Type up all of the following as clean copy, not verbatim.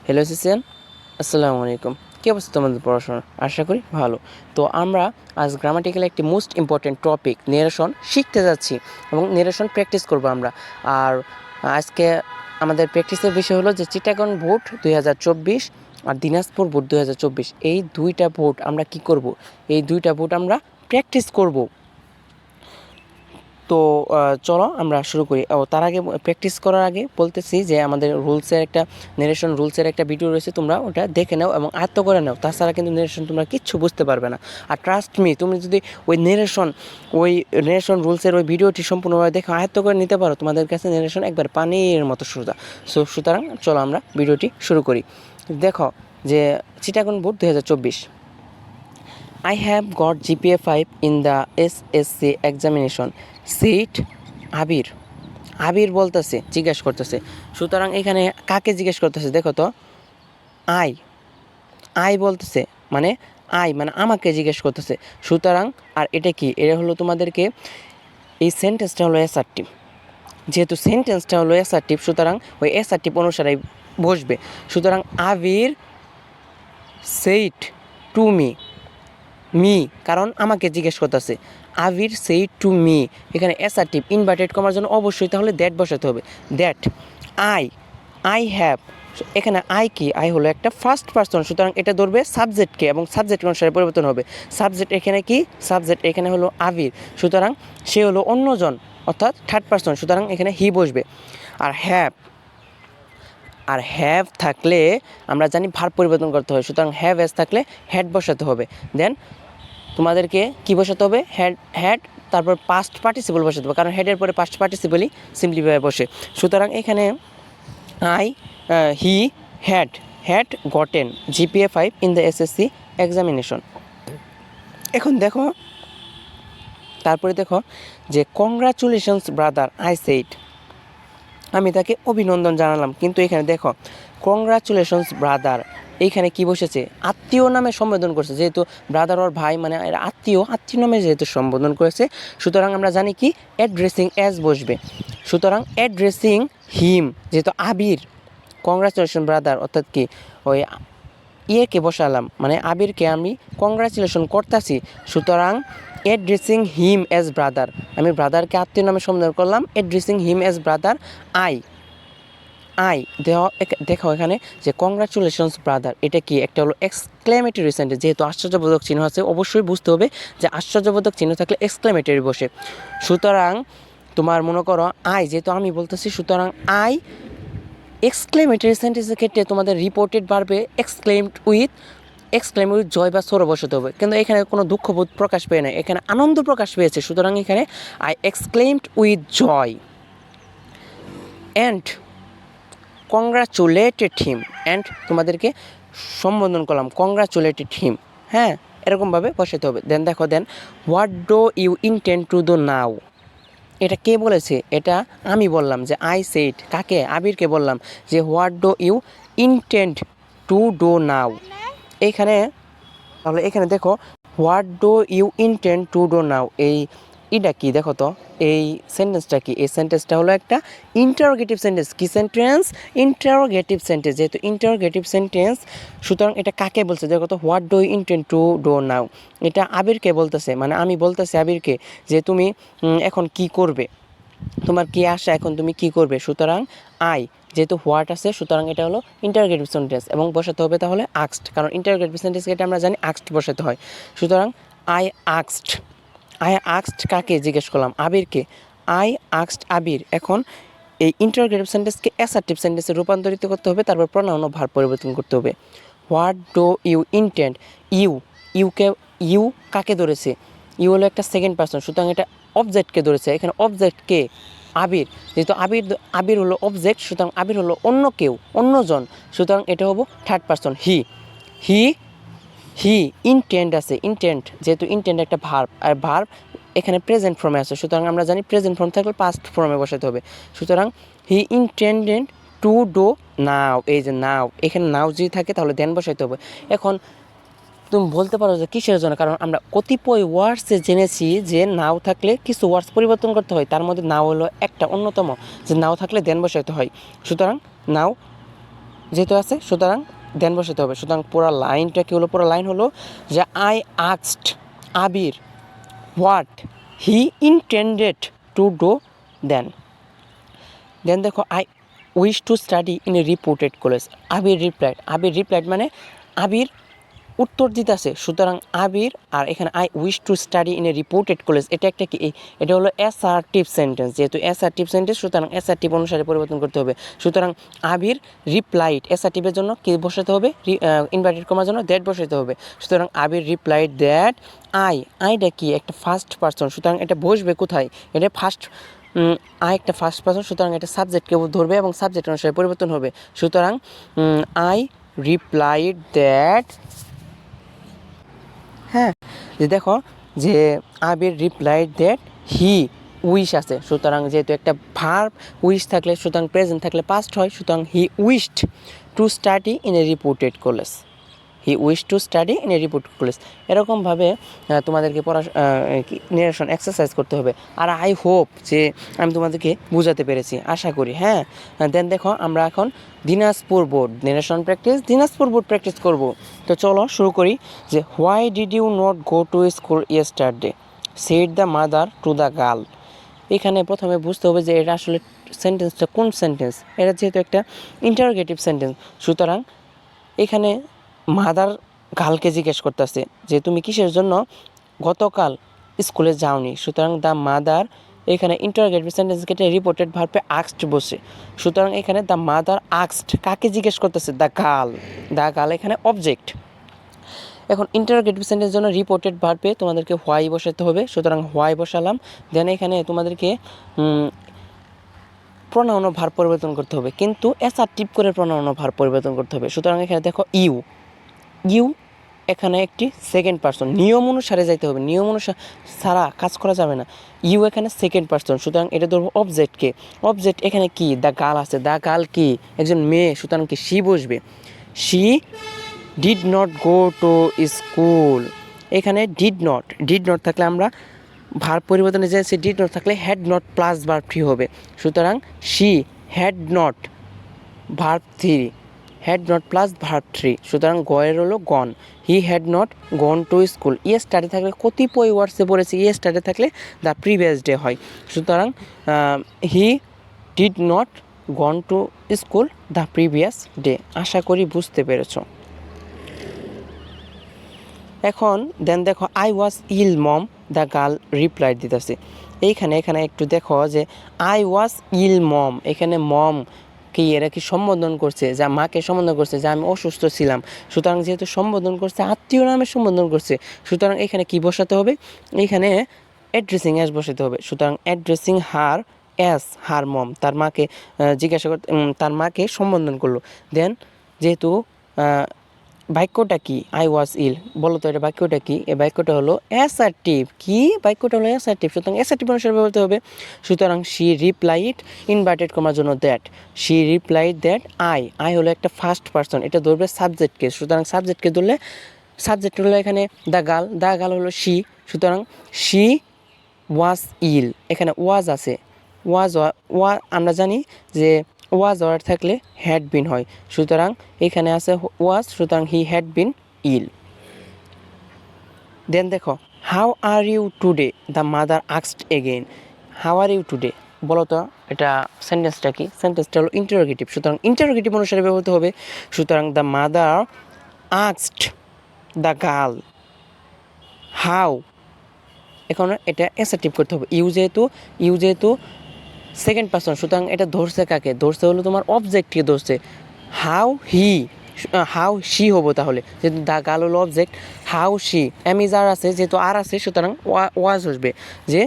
Hello সিসিয়ান, আসসালামু আলাইকুম। কী অবস্থা তোমাদের পড়াশোনা? আশা করি ভালো। তো আমরা আজ গ্রামাটিক্যাল একটি মোস্ট ইম্পর্ট্যান্ট টপিক নেরেশন শিখতে যাচ্ছি এবং নেরেশন প্র্যাকটিস করব আমরা। আর আজকে আমাদের প্র্যাকটিসের বিষয় হলো যে চিটাগং বোর্ড 2024 আর দিনাজপুর বোর্ড 2024, এই দুইটা বোর্ড আমরা কি করব? এই দুইটা বোর্ড আমরা প্র্যাকটিস করব। তো চলো আমরা শুরু করি। তার আগে প্র্যাকটিস করার আগে বলতেছি যে আমাদের নেরেশন রুলসের একটা ভিডিও রয়েছে, তোমরা ওটা দেখে নাও এবং আয়ত্ত করে নাও। তাছাড়া কিন্তু নেরেশন তোমরা কিচ্ছু বুঝতে পারবে না। আর ট্রাস্ট মি, তুমি যদি ওই নেরেশন রুলসের ওই ভিডিওটি সম্পূর্ণভাবে দেখে আয়ত্ত করে নিতে পারো, তোমাদের কাছে নেরেশন একবার পানির মতো সোজা। সুতরাং চলো আমরা ভিডিওটি শুরু করি। দেখো যে Chittagong board 2024, I have got GPA 5 in the SSC examination. Seat আবির। আবির বলতেছে, জিজ্ঞেস করতেছে। সুতরাং এখানে কাকে জিজ্ঞেস করতেছে দেখো তো, আই আই বলতেছে, মানে আমাকে জিজ্ঞেস করতেছে। সুতরাং আর এটা কি, এটা হলো তোমাদেরকে, এই সেন্টেন্সটা হলো অ্যাসার্টিভ। যেহেতু সেন্টেন্সটা হলো অ্যাসার্টিভ, সুতরাং ওই অ্যাসার্টিভ অনুসারে বসবে। সুতরাং আবির সেইট টু মি, কারণ আমাকে জিজ্ঞেস করতেছে। আবির সেইড টু মি, এখানে অ্যাসার্টিভ ইনভার্টেড কমার জন্য অবশ্যই তাহলে দ্যাট বসাতে হবে। দ্যাট আই হ্যাভ, এখানে আই কি, আই হলো একটা ফার্স্ট পার্সন, সুতরাং এটা ধরবে সাবজেক্টকে এবং সাবজেক্ট অনুসারে পরিবর্তন হবে। সাবজেক্ট এখানে কি, সাবজেক্ট এখানে হলো আবির, সুতরাং সে হলো অন্যজন অর্থাৎ থার্ড পার্সন, সুতরাং এখানে হি বসবে। আর হ্যাভ থাকলে আমরা জানি ভার্ব পরিবর্তন করতে হয়, সুতরাং হ্যাভ এস থাকলে হ্যাড বসাতে হবে। দেন তোমাদেরকে কি বসাতে হবে, হ্যাড তারপর পাস্ট পার্টিসিপল বসাতে হবে, কারণ হেডের পরে পাস্ট পার্টিসিপলই সিম্পলিফাই বসে। সুতরাং এখানে he had gotten GPA 5 in the SSC examination. এখন দেখো, তারপরে দেখো যে কংগ্রাচুলেশনস ব্রাদার আই সেইড, আমি তাকে অভিনন্দন জানালাম। কিন্তু এখানে দেখো কংগ্রাচুলেশনস ব্রাদার, এইখানে কি বসেছে, আত্মীয় নামে সম্বোধন করছে। যেহেতু ব্রাদার ওর ভাই, মানে আত্মীয় নামে যেহেতু সম্বোধন করেছে, সুতরাং আমরা জানি কি অ্যাড্রেসিং অ্যাজ বসবে। সুতরাং অ্যাড্রেসিং হিম, যেহেতু আবির, কংগ্রাচুলেশন ব্রাদার অর্থাৎ কি ওই ইয়েকে বসালাম, মানে আবিরকে আমি কংগ্রাচুলেশন করতেছি। সুতরাং অ্যাড্রেসিং হিম অ্যাজ ব্রাদার, আমি ব্রাদারকে আত্মীয় নামে সম্বোধন করলাম। Addressing him as brother I দেখো এখানে যে কংগ্রাচুলেশনস ব্রাদার, এটা কি একটা হলো এক্সক্লেমেটরি সেন্টেন্স। যেহেতু আশ্চর্যবোধক চিহ্ন আছে, অবশ্যই বুঝতে হবে যে আশ্চর্যবোধক চিহ্ন থাকলে এক্সক্লেমেটরি বসে। সুতরাং তোমার মনে করো আই, যেহেতু আমি বলতেছি, সুতরাং আই এক্সক্লেমেটরি সেন্টেন্সের ক্ষেত্রে তোমাদের রিপোর্টেড ভার্বে এক্সক্লেম উইথ জয় বা সরো বসাতে হবে। কিন্তু এখানে কোনো দুঃখবোধ প্রকাশ পেয়ে নাই, এখানে আনন্দ প্রকাশ পেয়েছে। সুতরাং এখানে I exclaimed with joy and congratulated him, and তোমাদেরকে সম্বোধন করলাম কংগ্রাচুলেটেড হিম, হ্যাঁ, এরকমভাবে বসাতে হবে। দেন দেখো, then what do you intend to do now, এটা কে বলেছে, এটা আমি বললাম যে আই সেইড, কাকে, আবিরকে বললাম যে what do you intend to do now. তাহলে এখানে দেখো what do you intend to do now, এটা কি দেখো তো, এই সেন্টেন্সটা কি, এই সেন্টেন্সটা হলো একটা ইন্টারোগেটিভ সেন্টেন্স। কি সেন্টেন্স, ইন্টারোগেটিভ সেন্টেন্স। যেহেতু ইন্টারোগেটিভ সেন্টেন্স, সুতরাং এটা কাকে বলছে দেখো তো, what do you intend to do now, এটা আবিরকে বলতেছে, মানে আমি বলতেছি আবিরকে যে তুমি এখন কি করবে, তোমার কি আশা, এখন তুমি কি করবে। সুতরাং যেহেতু হোয়াট আছে, সুতরাং এটা হলো ইন্টারোগেটিভ সেন্টেন্স এবং বসাতে হবে তাহলে আক্সড, কারণ ইন্টারোগেটিভ সেন্টেন্স এটা আমরা জানি আক্সড বসাতে হয়। সুতরাং আই আক্সড কাকে জিজ্ঞেস করলাম, আবিরকে। আই আক্সড আবির। এখন এই ইন্টারোগেটিভ সেন্টেন্সকে অ্যাসার্টিভ সেন্টেন্সে রূপান্তরিত করতে হবে, তারপর প্রনাউন ও ভার্ব পরিবর্তন করতে হবে। What do you intend, you কাকে ধরেছে, ইউ হলো একটা সেকেন্ড পার্সন, সুতরাং এটা অবজেক্টকে ধরেছে। এখানে অবজেক্টকে আবির, যেহেতু আবির হলো অবজেক্ট, সুতরাং আবির হলো অন্য কেউ, অন্যজন, সুতরাং এটা হবো থার্ড পার্সন হি ইন্টেন্ড আছে, ইন্টেন্ট, যেহেতু ইন্টেন্ট একটা ভার্ব, আর ভার্ব এখানে প্রেজেন্ট ফর্মে আছে, সুতরাং আমরা জানি প্রেজেন্ট ফর্ম থাকলে পাস্ট ফর্মে বসাতে হবে। সুতরাং হি ইন্টেন্ডেড টু ডু নাও, এই যে নাও, এখানে নাও যদি থাকে তাহলে দেন বসাইতে হবে। এখন তুমি বলতে পারো যে কিসের জন্য, কারণ আমরা কতিপয় ওয়ার্ডসে জেনেছি যে নাও থাকলে কিছু ওয়ার্ডস পরিবর্তন করতে হয়, তার মধ্যে নাও হলো একটা অন্যতম, যে নাও থাকলে দেন বসাইতে হয়। সুতরাং নাও যেহেতু আছে সুতরাং দেন বসাতে হবে। সুতরাং পুরো লাইনটা কী হলো, পুরো লাইন হলো যে I asked Abir what he intended to do then. Then দেখো I wish to study in a reputed college. Abir replied মানে আবির উত্তর দিতেছে, সুতরাং আবির আর এখানে I wish to study in a reported college, এটা একটা কি, এটা হলো অ্যাসার্টিভ সেন্টেন্স, যেহেতু অ্যাসার্টিভ সেন্টেন্স সুতরাং অ্যাসার্টিভ অনুসারে পরিবর্তন করতে হবে। সুতরাং আবির রিপ্লাইড, অ্যাসার্টিভের জন্য কি বসাতে হবে, ইনভার্টেড কমার জন্য দ্যাট বসাতে হবে। সুতরাং আবির রিপ্লাইড দ্যাট আইটা কি একটা ফার্স্ট পারসন, সুতরাং এটা বসবে কোথায়, এটা ফার্স্ট আই একটা ফার্স্ট পারসন, সুতরাং এটা সাবজেক্টকে ধরবে এবং সাবজেক্ট অনুসারে পরিবর্তন হবে। সুতরাং আই রিপ্লাইড দ্যাট, হ্যাঁ যে দেখো যে আবির রিপ্লাইড দ্যাট হি উইশ আছে, সুতরাং যেহেতু একটা ভার্ব উইশ থাকলে সুতরাং প্রেজেন্ট থাকলে পাস্ট হয়, সুতরাং he wished to study in a reputed college, he wish to study in a reputed college. এরকমভাবে তোমাদেরকে নেরেশন এক্সারসাইজ করতে হবে। আর আই হোপ যে আমি তোমাদেরকে বোঝাতে পেরেছি, আশা করি। হ্যাঁ, দেন দেখো আমরা এখন Dinajpur board narration practice, Dinajpur board practice করব। তো চলো শুরু করি। যে why did you not go to school yesterday said the mother to the girl. এখানে প্রথমে বুঝতে হবে যে এটা আসলে সেন্টেন্সটা কোন সেন্টেন্স, এটা যেহেতু একটা ইন্টারোগেটিভ সেন্টেন্স, সুতরাং এখানে মাদার গার্লকে জিজ্ঞেস করতেছে যে তুমি কিসের জন্য গতকাল স্কুলে যাওনি, সুতরাং দ্য মাদার এখানে ইন্টারোগেটিভ সেন্টেন্স কেটে রিপোর্টেড ভার্বে আস্কড বসে, সুতরাং এখানে দ্য মাদার আস্কড কাকে জিজ্ঞেস করতেছে, দ্য গার্ল এখানে অবজেক্ট। এখন ইন্টারোগেটিভ সেন্টেন্সের জন্য রিপোর্টেড ভার্বে তোমাদেরকে হোয়াই বসাতে হবে, সুতরাং হোয়াই বসালাম। দেন এখানে তোমাদেরকে প্রনাউন ও ভার্ব পরিবর্তন করতে হবে, কিন্তু অ্যাসার্টিভ করে প্রনাউন ও ভার্ব পরিবর্তন করতে হবে। সুতরাং এখানে দেখো ইউ এখানে একটি সেকেন্ড পারসন, নিয়ম অনুসারে যাইতে হবে, নিয়ম অনুসারে ছাড়া কাজ করা যাবে না। ইউ এখানে সেকেন্ড পারসন, সুতরাং এটা ধরবো অবজেক্টকে। অবজেক্ট এখানে কি, দ্য গার্ল আছে, দ্য গার্ল কি একজন মেয়ে, সুতরাং কি শি বসবে। She did not go to school, এখানে ডিড নট থাকলে আমরা ভার্ব পরিবর্তনে যাচ্ছি, ডিড নট থাকলে had not plus verb three হবে, সুতরাং she had not verb three, had not plus verb three, সুতরাং গয়ের হলো gone. He had not gone to school, yesterday থাকলে কতিপয় ওয়ার্ডসে পড়েছি, ইয়েস্টারডে থাকলে দ্য প্রিভিয়াস ডে হয়, সুতরাং he did not gone to school the previous day. আশা করি বুঝতে পেরেছ। এখন দেন দেখো I was ill mom, the girl reply দিতেছে। এখানে একটু দেখো যে আই ওয়াজ ইল মম, এখানে মম কি এরা কি সম্বোধন করছে, যা মাকে সম্বোধন করছে যে আমি অসুস্থ ছিলাম, সুতরাং যেহেতু সম্বোধন করছে আত্মীয় নামে সম্বোধন করছে, সুতরাং এখানে কি বসাতে হবে, এখানে অ্যাড্রেসিং অ্যাস বসাতে হবে। সুতরাং অ্যাড্রেসিং হার অ্যাস হার মম, তার মাকে জিজ্ঞাসা করতে, তার মাকে সম্বোধন করলো। দেন যেহেতু বাক্যটা কি, আই ওয়াজ ইল, বলো তো এটা বাক্যটা কি, এই বাক্যটা হলো অ্যাসার্টিভ। কি বাক্যটা হলো অ্যাসার্টিভ, সুতরাং অ্যাসার্টিভ অনুসারে বলতে হবে। সুতরাং শি রিপ্লাইড ইনভার্টেড কমার জন্য that, she replied that I হলো একটা ফার্স্ট পারসন, এটা ধরবে সাবজেক্টকে, সুতরাং সাবজেক্টকে ধরলে সাবজেক্ট হলো এখানে দ্য গার্ল হলো শি, সুতরাং শি ওয়াজ ইল, এখানে ওয়াজ আছে, ওয়াজ আমরা জানি যে ওয়াজ ওয়ার্ড থাকলে হ্যাড বিন হয়, সুতরাং এখানে আছে ওয়াজ, সুতরাং he had been ill. Then দেখো how are you today, the mother asked again, how are you today, বলো তো এটা সেন্টেন্সটা কি, সেন্টেন্সটা হলো ইন্টারোগেটিভ, সুতরাং ইন্টারোগেটিভ অনুসারে ব্যবহৃত হবে। সুতরাং the mother asked the girl how, এখন এটা অ্যাসার্টিভ করতে হবে। ইউ যেহেতু সেকেন্ড পারসন, সুতরাং এটা ধরছে কাকে, ধরছে হলো তোমার অবজেক্টকে ধরছে। হাউ শি হবো তাহলে, যেহেতু দ্য গার্ল হলো অবজেক্ট, হাউ শি এমিজ আর আছে, যেহেতু আর আছে সুতরাং ওয়াজ আসবে, যে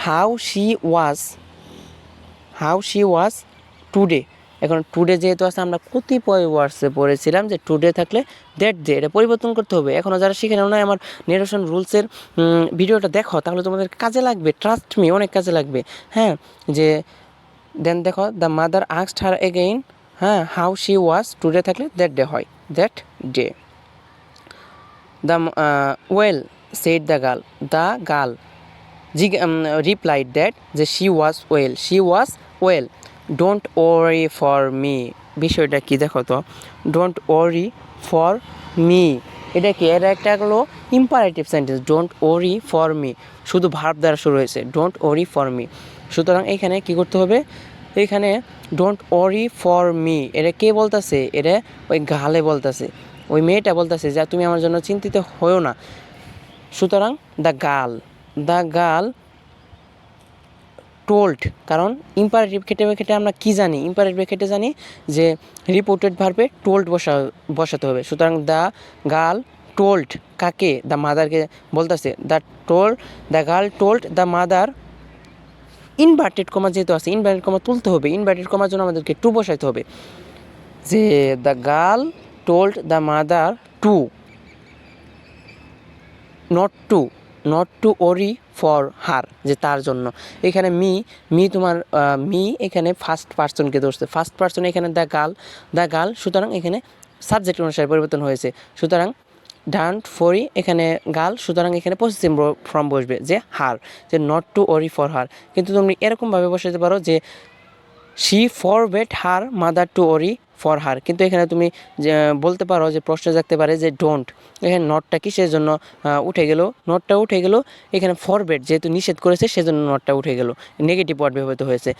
হাউ শি ওয়াজ টুডে। এখন টুডে যেহেতু আছে, আমরা কতিপয় ওয়ার্ডসে পড়েছিলাম যে টুডে থাকলে দ্যাট ডে, এটা পরিবর্তন করতে হবে। এখনও যারা শিখে নাও না আমার নেরেশন রুলসের ভিডিওটা দেখো, তাহলে তোমাদের কাজে লাগবে, ট্রাস্ট মি, অনেক কাজে লাগবে। হ্যাঁ, যে দেন দেখো the mother asked her again, হ্যাঁ হাউ শি ওয়াজ, টুডে থাকলে দ্যাট ডে হয়, that day. The well said the girl replied that, যে she was well, don't worry for me, বিষয়টা কি দেখো তো, ডোন্ট ওয়ারি ফর মি, এটা কি, এটা একটা হলো imperative sentence. Don't worry for me শুধু ভার্ব দ্বারা শুরু হয়েছে, ডোন্ট ওয়ারি ফর মি। সুতরাং এখানে কি করতে হবে, এখানে ডোন্ট ওয়ারি ফর মি এটা কে বলতেছে, এটা ওই গালে বলতেছে, ওই মেয়েটা বলতেছে যে তুমি আমার জন্য চিন্তিত হও না। সুতরাং দ্য গার্ল টোল্ড, কারণ ইম্পারেটিভ ক্ষেত্রে আমরা কি জানি, ইম্পারেটিভ ক্ষেত্রে জানি যে রিপোর্টেড ভার্বে টোল্ড বসাতে হবে। সুতরাং দ্য গার্ল টোল্ড কাকে, দ্য মাদারকে বলতেছে, the girl told the mother, inverted comma যেহেতু আছে, ইনভার্টেড কমা তুলতে হবে, ইনভার্টেড কমার জন্য আমাদেরকে টু বসাইতে হবে, যে the girl told the mother two, not to ওরি ফর হার, যে তার জন্য। এখানে মি এখানে ফার্স্ট পার্সনকে ধরছে, ফার্স্ট পার্সন এখানে দ্য গার্ল, সুতরাং এখানে সাবজেক্ট অনুসারে পরিবর্তন হয়েছে। সুতরাং ডান্ট ফরি এখানে গার্ল, সুতরাং এখানে পসেসিভ ফর্ম বসবে যে হার, যে নট টু ওরি ফর হার। কিন্তু তুমি এরকমভাবে বসাতে পারো যে শি ফরবেট হার মাদার টু ওরি ফর হার, কিন্তু এখানে তুমি বলতে পারো যে প্রশ্ন জাগতে পারে যে ডোন্ট, এখানে নটটা কিসের জন্য নটটা উঠে গেল, এখানে ফরবেট যেহেতু নিষেধ করেছে সেজন্য নটটা উঠে গেল, নেগেটিভ ওয়ার্ড ব্যবহৃত হয়েছে।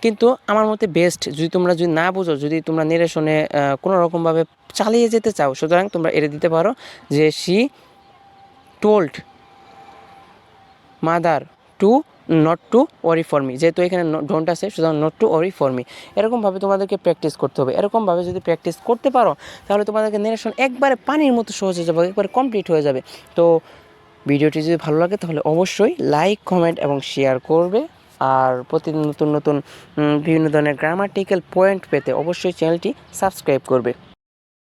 কিন্তু আমার মতে বেস্ট, যদি না বুঝো, যদি তোমরা নেরেশনে কোনো রকমভাবে চালিয়ে যেতে চাও, সুতরাং তোমরা এটা দিতে পারো যে she told mother to not to worry for me, যেহেতু এখানে ডোন্ট আছে, সুতরাং not to worry for me. এরকমভাবে তোমাদেরকে প্র্যাকটিস করতে হবে। এরকমভাবে যদি প্র্যাকটিস করতে পারো তাহলে তোমাদেরকে নেরেশন একবারে পানির মতো সহজ হয়ে যাবে, একবারে কমপ্লিট হয়ে যাবে। তো ভিডিওটি যদি ভালো লাগে তাহলে অবশ্যই লাইক, কমেন্ট এবং শেয়ার করবে। আর প্রতিদিন নতুন বিভিন্ন ধরনের গ্রামাটিক্যাল পয়েন্ট পেতে অবশ্যই চ্যানেলটি সাবস্ক্রাইব করবে।